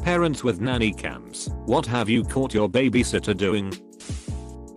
Parents with nanny cams, what have you caught your babysitter doing?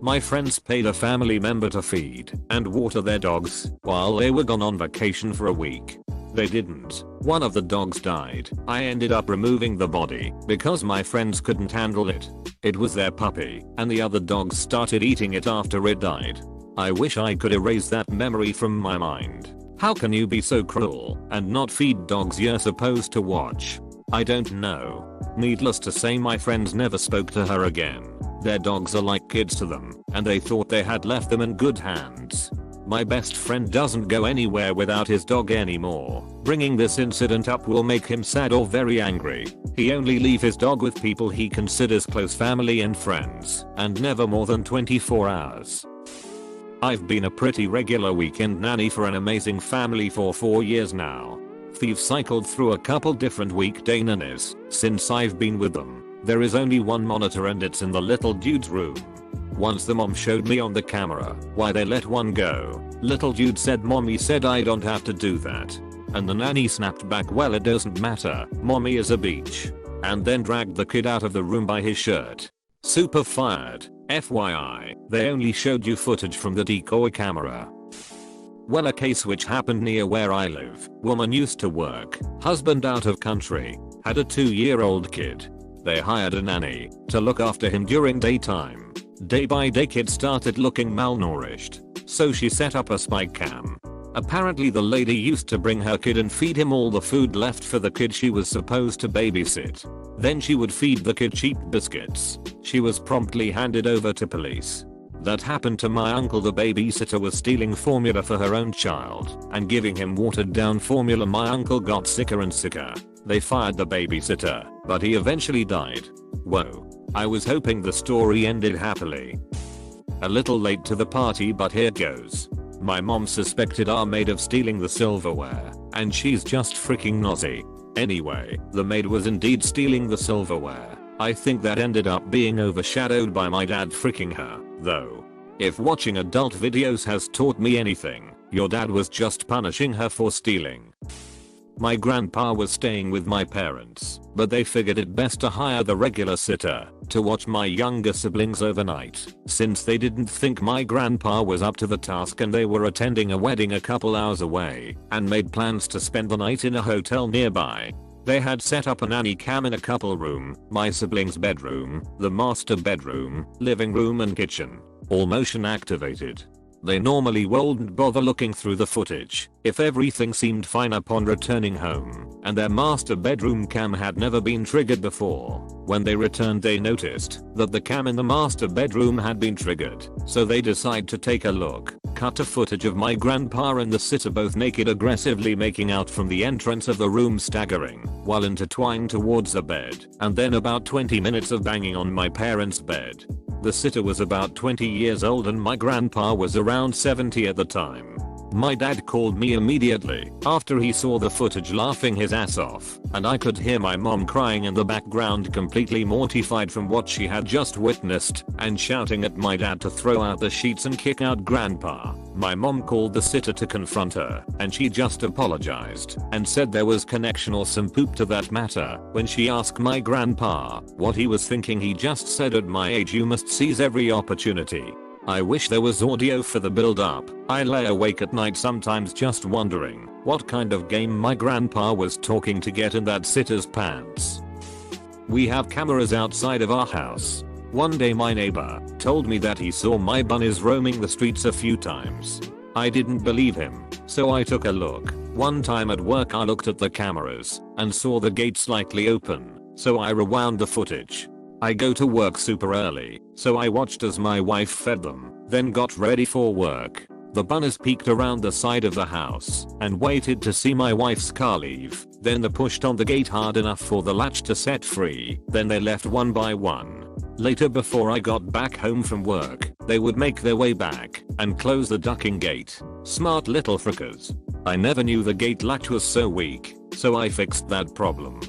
My friends paid a family member to feed and water their dogs while they were gone on vacation for a week. They didn't. One of the dogs died. I ended up removing the body because my friends couldn't handle it. It was their puppy, and the other dogs started eating it after it died. I wish I could erase that memory from my mind. How can you be so cruel and not feed dogs you're supposed to watch? I don't know. Needless to say, my friends never spoke to her again. Their dogs are like kids to them, and they thought they had left them in good hands. My best friend doesn't go anywhere without his dog anymore. Bringing this incident up will make him sad or very angry. He only leaves his dog with people he considers close family and friends, and never more than 24 hours. I've been a pretty regular weekend nanny for an amazing family for 4 years now. We've cycled through a couple different weekday nannies since I've been with them. There is only one monitor and it's in the little dude's room. Once the mom showed me on the camera why they let one go. Little dude said, "Mommy said I don't have to do that." And the nanny snapped back, "Well, it doesn't matter. Mommy is a beach." And then dragged the kid out of the room by his shirt. Super fired. FYI, they only showed you footage from the decoy camera. Well, a case which happened near where I live. Woman used to work, husband out of country, had a 2-year-old kid. They hired a nanny to look after him during daytime. Day by day kid started looking malnourished, so she set up a spy cam. Apparently the lady used to bring her kid and feed him all the food left for the kid she was supposed to babysit. Then she would feed the kid cheap biscuits. She was promptly handed over to police. That happened to my uncle. The babysitter was stealing formula for her own child and giving him watered down formula. My uncle got sicker and sicker. They fired the babysitter, but he eventually died. Whoa. I was hoping the story ended happily. A little late to the party, but here goes. My mom suspected our maid of stealing the silverware, and she's just freaking nosy. Anyway, the maid was indeed stealing the silverware. I think that ended up being overshadowed by my dad freaking her, though. If watching adult videos has taught me anything, your dad was just punishing her for stealing. My grandpa was staying with my parents, but they figured it best to hire the regular sitter to watch my younger siblings overnight, since they didn't think my grandpa was up to the task and they were attending a wedding a couple hours away and made plans to spend the night in a hotel nearby. They had set up a nanny cam in a couple room, my siblings' bedroom, the master bedroom, living room and kitchen, all motion activated. They normally wouldn't bother looking through the footage if everything seemed fine upon returning home, and their master bedroom cam had never been triggered before. When they returned, they noticed that the cam in the master bedroom had been triggered, so they decided to take a look. Cut to footage of my grandpa and the sitter both naked, aggressively making out from the entrance of the room, staggering while intertwined towards the bed, and then about 20 minutes of banging on my parents' bed. The sitter was about 20 years old and my grandpa was around 70 at the time. My dad called me immediately after he saw the footage, laughing his ass off, and I could hear my mom crying in the background, completely mortified from what she had just witnessed and shouting at my dad to throw out the sheets and kick out grandpa. My mom called the sitter to confront her, and she just apologized and said there was connection or some poop to that matter. When she asked my grandpa what he was thinking, he just said, "At my age you must seize every opportunity." I wish there was audio for the build up. I lay awake at night sometimes just wondering what kind of game my grandpa was talking to get in that sitter's pants. We have cameras outside of our house. One day my neighbor told me that he saw my bunnies roaming the streets a few times. I didn't believe him, so I took a look. One time at work I looked at the cameras and saw the gate slightly open, so I rewound the footage. I go to work super early, so I watched as my wife fed them, then got ready for work. The bunnies peeked around the side of the house and waited to see my wife's car leave. Then they pushed on the gate hard enough for the latch to set free. Then they left one by one. Later, before I got back home from work, they would make their way back and close the ducking gate. Smart little frickers. I never knew the gate latch was so weak, so I fixed that problem.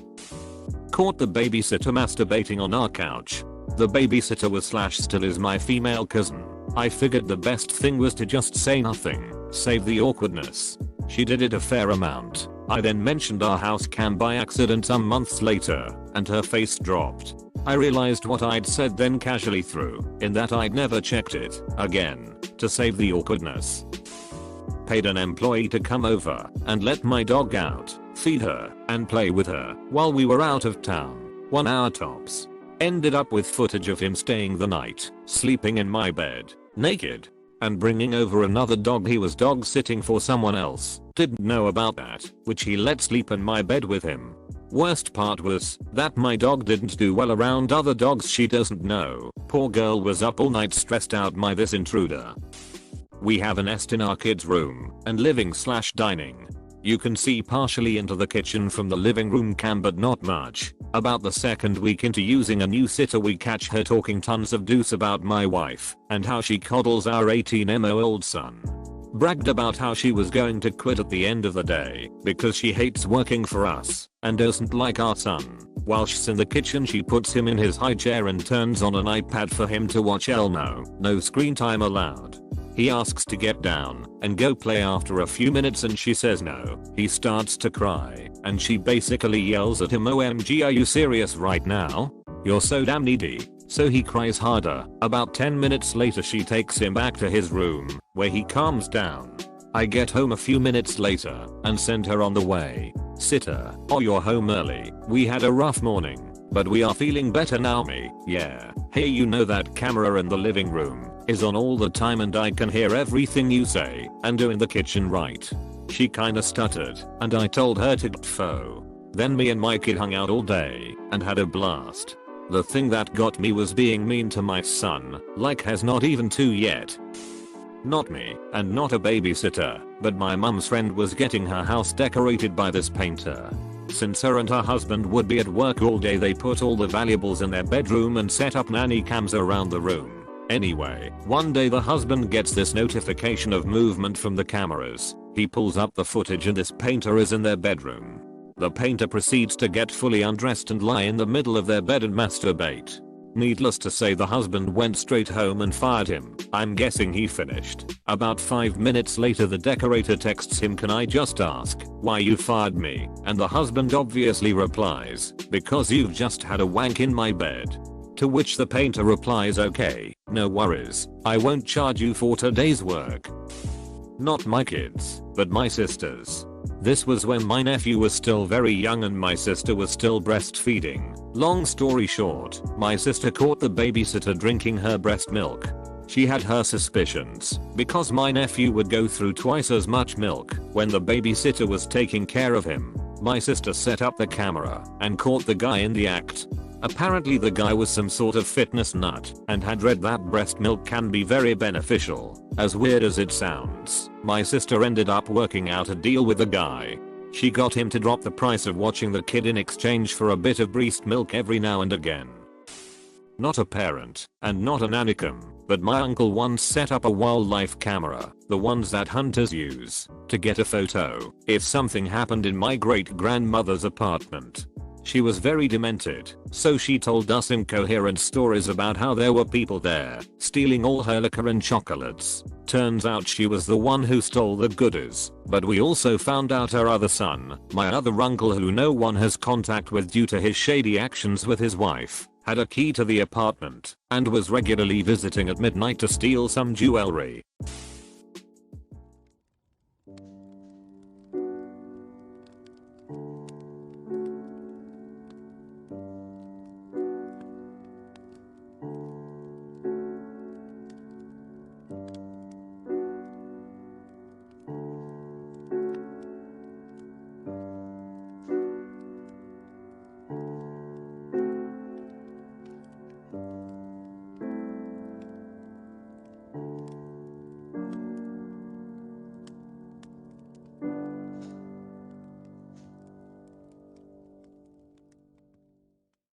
Caught the babysitter masturbating on our couch. The babysitter was / still is my female cousin. I figured the best thing was to just say nothing, save the awkwardness. She did it a fair amount. I then mentioned our house cam by accident some months later, and her face dropped. I realized what I'd said then casually threw in that I'd never checked it again to save the awkwardness. Paid an employee to come over and let my dog out, feed her, and play with her while we were out of town. 1 hour tops. Ended up with footage of him staying the night, sleeping in my bed, naked, and bringing over another dog he was dog sitting for someone else. Didn't know about that, which he let sleep in my bed with him. Worst part was that my dog didn't do well around other dogs she doesn't know. Poor girl was up all night stressed out by this intruder. We have a nest in our kids' room and living/dining. You can see partially into the kitchen from the living room cam but not much. About the second week into using a new sitter we catch her talking tons of deuce about my wife and how she coddles our 18-month-old son. Bragged about how she was going to quit at the end of the day because she hates working for us and doesn't like our son. Whilst in the kitchen she puts him in his high chair and turns on an iPad for him to watch Elmo. No screen time allowed. He asks to get down and go play after a few minutes and she says no. He starts to cry and she basically yells at him, "OMG, are you serious right now? You're so damn needy." So he cries harder. About 10 minutes later she takes him back to his room where he calms down. I get home a few minutes later and send her on the way. Sitter, oh, you're home early. We had a rough morning, but we are feeling better now. Me, yeah. Hey, you know that camera in the living room is on all the time and I can hear everything you say and do in the kitchen, right? She kinda stuttered and I told her to "Fo." Then me and my kid hung out all day and had a blast. The thing that got me was being mean to my son, like has not even 2 yet. Not me, and not a babysitter, but my mum's friend was getting her house decorated by this painter. Since her and her husband would be at work all day, they put all the valuables in their bedroom and set up nanny cams around the room. Anyway, one day the husband gets this notification of movement from the cameras. He pulls up the footage and this painter is in their bedroom. The painter proceeds to get fully undressed and lie in the middle of their bed and masturbate. Needless to say, the husband went straight home and fired him. I'm guessing he finished. About 5 minutes later the decorator texts him, "Can I just ask why you fired me?" And the husband obviously replies, "Because you've just had a wank in my bed." To which the painter replies, "Okay, no worries. I won't charge you for today's work." Not my kids, but my sister's. This was when my nephew was still very young and my sister was still breastfeeding. Long story short, my sister caught the babysitter drinking her breast milk. She had her suspicions because my nephew would go through twice as much milk when the babysitter was taking care of him. My sister set up the camera and caught the guy in the act. Apparently the guy was some sort of fitness nut and had read that breast milk can be very beneficial. As weird as it sounds, my sister ended up working out a deal with the guy. She got him to drop the price of watching the kid in exchange for a bit of breast milk every now and again. Not a parent and not an anicum, but my uncle once set up a wildlife camera, the ones that hunters use, to get a photo if something happened in my great-grandmother's apartment. She was very demented, so she told us incoherent stories about how there were people there, stealing all her liquor and chocolates. Turns out she was the one who stole the goodies, but we also found out her other son, my other uncle who no one has contact with due to his shady actions with his wife, had a key to the apartment, and was regularly visiting at midnight to steal some jewelry.